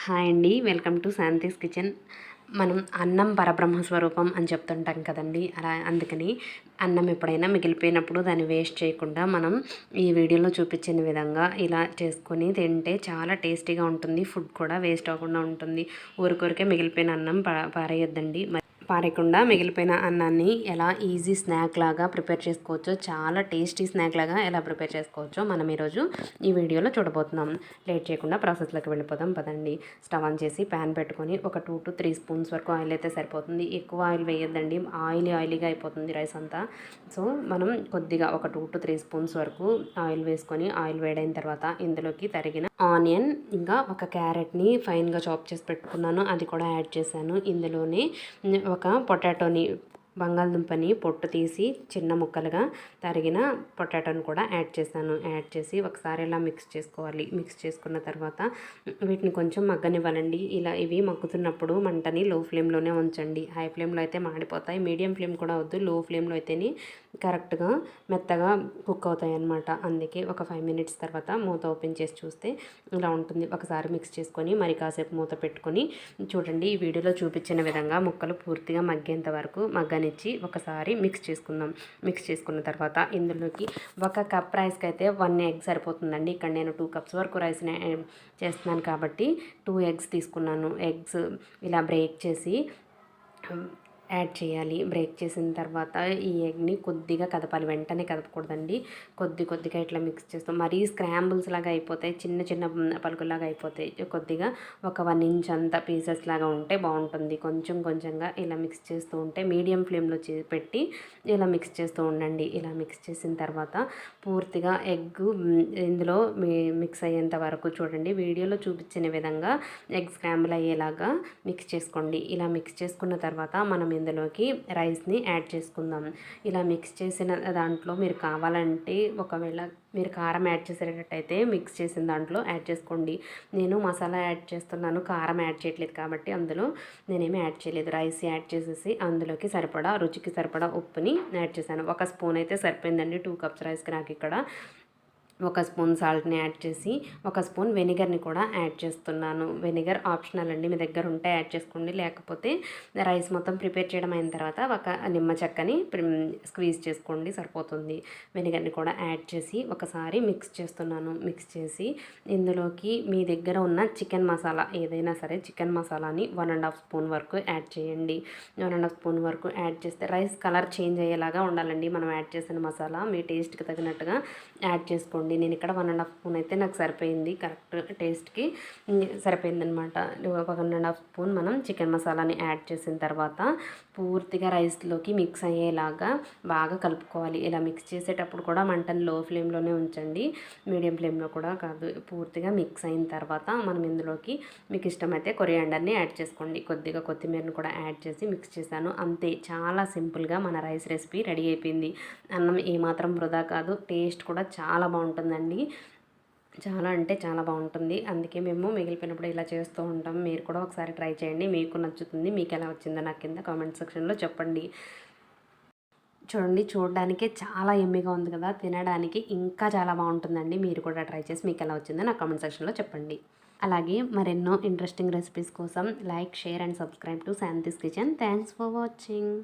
Hi అండి, welcome to Shanti's kitchen. మనం అన్నం పరబ్రహ్మ స్వరూపం అని చెప్తుంటాం కదండి. అలా అందుకని అన్నం ఎప్పుడైనా మిగిలిపోయినప్పుడు దాన్ని వేస్ట్ చేయకుండా మనం ఈ వీడియోలో చూపించిన విధంగా ఇలా చేసుకొని తింటే చాలా టేస్టీగా ఉంటుంది. ఫుడ్ కూడా వేస్ట్ అవ్వకుండా ఉంటుంది. ఊరికొరికే మిగిలిపోయిన అన్నం పారేయొద్దండి. పారేయకుండా మిగిలిపోయిన అన్నాన్ని ఎలా ఈజీ స్నాక్ లాగా ప్రిపేర్ చేసుకోవచ్చో, చాలా టేస్టీ స్నాక్ లాగా ఎలా ప్రిపేర్ చేసుకోవచ్చో మనం ఈరోజు ఈ వీడియోలో చూడబోతున్నాం. లేట్ చేయకుండా ప్రాసెస్లోకి వెళ్ళిపోదాం పదండి. స్టవ్ ఆన్ చేసి ప్యాన్ పెట్టుకొని ఒక 2 to 3 స్పూన్స్ వరకు ఆయిల్ అయితే సరిపోతుంది. ఎక్కువ ఆయిల్ వేయొద్దండి, ఆయిలీగా అయిపోతుంది రైస్ అంతా. సో మనం కొద్దిగా ఒక 2 to 3 స్పూన్స్ వరకు ఆయిల్ వేసుకొని, ఆయిల్ వేడైన తర్వాత ఇందులోకి తరిగిన ఆనియన్, ఇంకా ఒక క్యారెట్ని ఫైన్గా చాప్ చేసి పెట్టుకున్నాను, అది కూడా యాడ్ చేశాను. ఇందులోనే ఒక పొటాటోని, బంగాళదుంపని పొట్టు తీసి చిన్న ముక్కలుగా తరిగిన పొటాటోని కూడా యాడ్ చేశాను. యాడ్ చేసి ఒకసారి ఇలా మిక్స్ చేసుకోవాలి. మిక్స్ చేసుకున్న తర్వాత వీటిని కొంచెం మగ్గనివ్వాలండి. ఇలా ఇవి మగ్గుతున్నప్పుడు మంటని లో ఫ్లేమ్లోనే ఉంచండి. హై ఫ్లేమ్లో అయితే మాడిపోతాయి. మీడియం ఫ్లేమ్ కూడా వద్దు, లో ఫ్లేమ్లో అయితేనే కరెక్ట్గా మెత్తగా కుక్ అవుతాయి అన్నమాట. అందుకే ఒక 5 minutes తర్వాత మూత ఓపెన్ చేసి చూస్తే ఇలా ఉంటుంది. ఒకసారి మిక్స్ చేసుకొని మరి కాసేపు మూత పెట్టుకొని చూడండి. ఈ వీడియోలో చూపించిన విధంగా ముక్కలు పూర్తిగా మగ్గేంత వరకు మగ్గనిచ్చి ఒకసారి మిక్స్ చేసుకుందాం. మిక్స్ చేసుకున్న తర్వాత ఇందులోకి 1 కప్ రైస్కి అయితే 1 egg సరిపోతుందండి. ఇక్కడ నేను 2 cups వరకు రైస్ని చేస్తున్నాను కాబట్టి 2 eggs తీసుకున్నాను. ఎగ్స్ ఇలా బ్రేక్ చేసి యాడ్ చేయాలి. బ్రేక్ చేసిన తర్వాత ఈ ఎగ్ని కొద్దిగా కదపాలి, వెంటనే కదపకూడదండి. కొద్దిగా ఇట్లా మిక్స్ చేస్తాం. మరీ స్క్రాంబుల్స్ లాగా అయిపోతాయి, చిన్న పలుకుల్లాగా అయిపోతాయి. కొద్దిగా ఒక 1 inch అంత పీసెస్ లాగా ఉంటే బాగుంటుంది. కొంచెంగా ఇలా మిక్స్ చేస్తూ ఉంటే మీడియం ఫ్లేమ్లో పెట్టి ఇలా మిక్స్ చేస్తూ ఉండండి. ఇలా మిక్స్ చేసిన తర్వాత పూర్తిగా ఎగ్ ఇందులో మిక్స్ అయ్యేంత వరకు చూడండి. వీడియోలో చూపించిన విధంగా ఎగ్ స్క్రాంబుల్ అయ్యేలాగా మిక్స్ చేసుకోండి. ఇలా మిక్స్ చేసుకున్న తర్వాత మనం ఇందులోకి రైస్ని యాడ్ చేసుకుందాం. ఇలా మిక్స్ చేసిన దాంట్లో మీరు కావాలంటే, ఒకవేళ మీరు కారం యాడ్ చేసేటట్టయితే మిక్స్ చేసిన దాంట్లో యాడ్ చేసుకోండి. నేను మసాలా యాడ్ చేస్తున్నాను, కారం యాడ్ చేయట్లేదు కాబట్టి అందులో నేనేమి యాడ్ చేయలేదు. రైస్ యాడ్ చేసేసి అందులోకి సరిపడా, రుచికి సరిపడా ఉప్పుని యాడ్ చేశాను. 1 స్పూన్ అయితే సరిపోయిందండి 2 cups రైస్కి నాకు. ఇక్కడ 1 స్పూన్ సాల్ట్ని యాడ్ చేసి 1 స్పూన్ వెనిగర్ని కూడా యాడ్ చేస్తున్నాను. వెనిగర్ ఆప్షనల్ అండి, మీ దగ్గర ఉంటే యాడ్ చేసుకోండి. లేకపోతే రైస్ మొత్తం ప్రిపేర్ చేయడం అయిన తర్వాత 1 నిమ్మ చెక్కని స్క్వీజ్ చేసుకోండి, సరిపోతుంది. వెనిగర్ని కూడా యాడ్ చేసి ఒకసారి మిక్స్ చేస్తున్నాను. మిక్స్ చేసి ఇందులోకి మీ దగ్గర ఉన్న చికెన్ మసాలా ఏదైనా సరే, చికెన్ మసాలాని 1.5 స్పూన్ వరకు యాడ్ చేయండి. 1.5 స్పూన్ వరకు యాడ్ చేస్తే రైస్ కలర్ చేంజ్ అయ్యేలాగా ఉండాలండి. మనం యాడ్ చేసిన మసాలా మీ టేస్ట్కి తగినట్టుగా యాడ్ చేసుకోండి. నేను ఇక్కడ 1.5 స్పూన్ అయితే నాకు సరిపోయింది, కరెక్ట్ టేస్ట్కి సరిపోయిందనమాట. 1.5 స్పూన్ మనం చికెన్ మసాలాని యాడ్ చేసిన తర్వాత పూర్తిగా రైస్లోకి మిక్స్ అయ్యేలాగా బాగా కలుపుకోవాలి. ఇలా మిక్స్ చేసేటప్పుడు కూడా మంటని లో ఫ్లేమ్లోనే ఉంచండి, మీడియం ఫ్లేమ్లో కూడా కాదు. పూర్తిగా మిక్స్ అయిన తర్వాత మనం ఇందులోకి మీకు ఇష్టమైతే కొరియాండర్ని యాడ్ చేసుకోండి. కొద్దిగా కొత్తిమీరని కూడా యాడ్ చేసి మిక్స్ చేశాను. అంతే, చాలా సింపుల్గా మన రైస్ రెసిపీ రెడీ అయిపోయింది. అన్నం ఏమాత్రం వృధా కాదు, టేస్ట్ కూడా చాలా బాగుంటుందండి. చాలా అంటే చాలా బాగుంటుంది. అందుకే మేము మిగిలిపోయినప్పుడు ఇలా చేస్తూ ఉంటాం. మీరు కూడా ఒకసారి ట్రై చేయండి, మీకు నచ్చుతుంది. మీకు ఎలా వచ్చిందో నాకు కింద కామెంట్ సెక్షన్లో చెప్పండి. చూడండి, చూడడానికే చాలా ఎమ్మిగా ఉంది కదా, తినడానికి ఇంకా చాలా బాగుంటుందండి. మీరు కూడా ట్రై చేసి మీకు ఎలా వచ్చిందో నాకు కామెంట్ సెక్షన్లో చెప్పండి. అలాగే మరెన్నో ఇంట్రెస్టింగ్ రెసిపీస్ కోసం like, share and subscribe to Shanti's kitchen. Thanks for watching.